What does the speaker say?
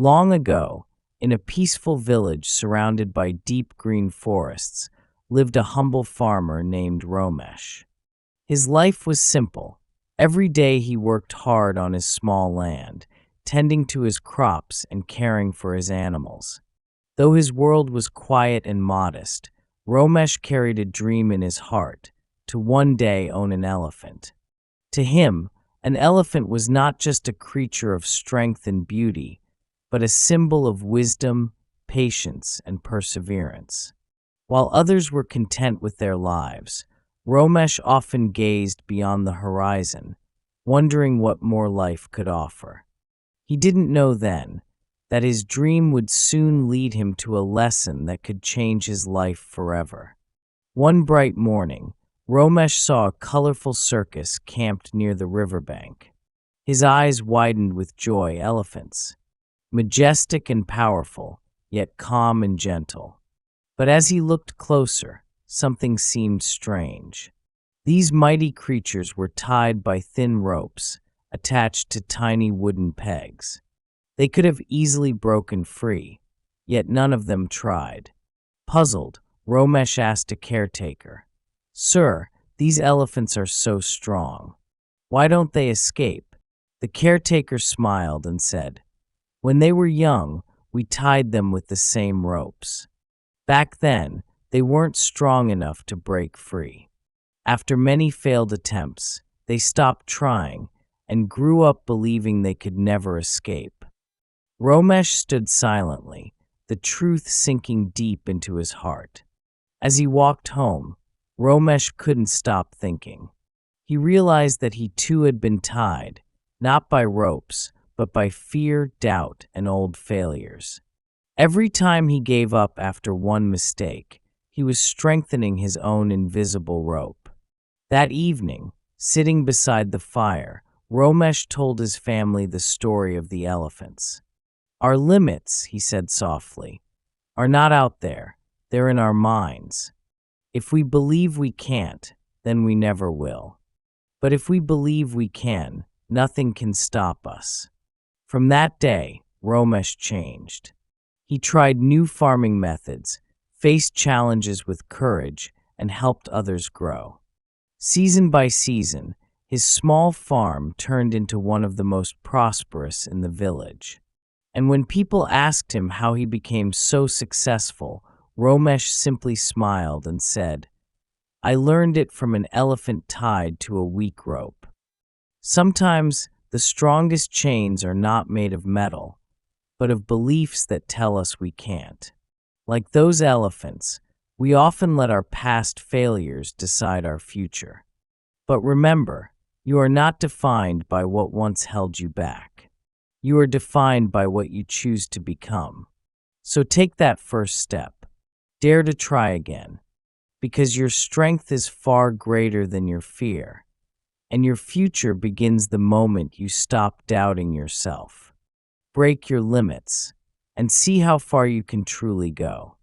Long ago, in a peaceful village surrounded by deep green forests, lived a humble farmer named Ramesh. His life was simple. Every day he worked hard on his small land, tending to his crops and caring for his animals. Though his world was quiet and modest, Ramesh carried a dream in his heart to one day own an elephant. To him, an elephant was not just a creature of strength and beauty, but a symbol of wisdom, patience, and perseverance. While others were content with their lives, Ramesh often gazed beyond the horizon, wondering what more life could offer. He didn't know then that his dream would soon lead him to a lesson that could change his life forever. One bright morning, Ramesh saw a colorful circus camped near the riverbank. His eyes widened with joy. Elephants, majestic and powerful, yet calm and gentle. But as he looked closer, something seemed strange. These mighty creatures were tied by thin ropes, attached to tiny wooden pegs. They could have easily broken free, yet none of them tried. Puzzled, Ramesh asked a caretaker, "Sir, these elephants are so strong. Why don't they escape?" The caretaker smiled and said, "When they were young, we tied them with the same ropes. Back then, they weren't strong enough to break free. After many failed attempts, they stopped trying and grew up believing they could never escape." Ramesh stood silently, the truth sinking deep into his heart. As he walked home, Ramesh couldn't stop thinking. He realized that he too had been tied, not by ropes, but by fear, doubt, and old failures. Every time he gave up after one mistake, he was strengthening his own invisible rope. That evening, sitting beside the fire, Ramesh told his family the story of the elephants. "Our limits," he said softly, "are not out there, they're in our minds. If we believe we can't, then we never will. But if we believe we can, nothing can stop us." From that day, Ramesh changed. He tried new farming methods, faced challenges with courage, and helped others grow. Season by season, his small farm turned into one of the most prosperous in the village. And when people asked him how he became so successful, Ramesh simply smiled and said, "I learned it from an elephant tied to a weak rope." Sometimes the strongest chains are not made of metal, but of beliefs that tell us we can't. Like those elephants, we often let our past failures decide our future. But remember, you are not defined by what once held you back. You are defined by what you choose to become. So take that first step. Dare to try again, because your strength is far greater than your fear, and your future begins the moment you stop doubting yourself. Break your limits, and see how far you can truly go.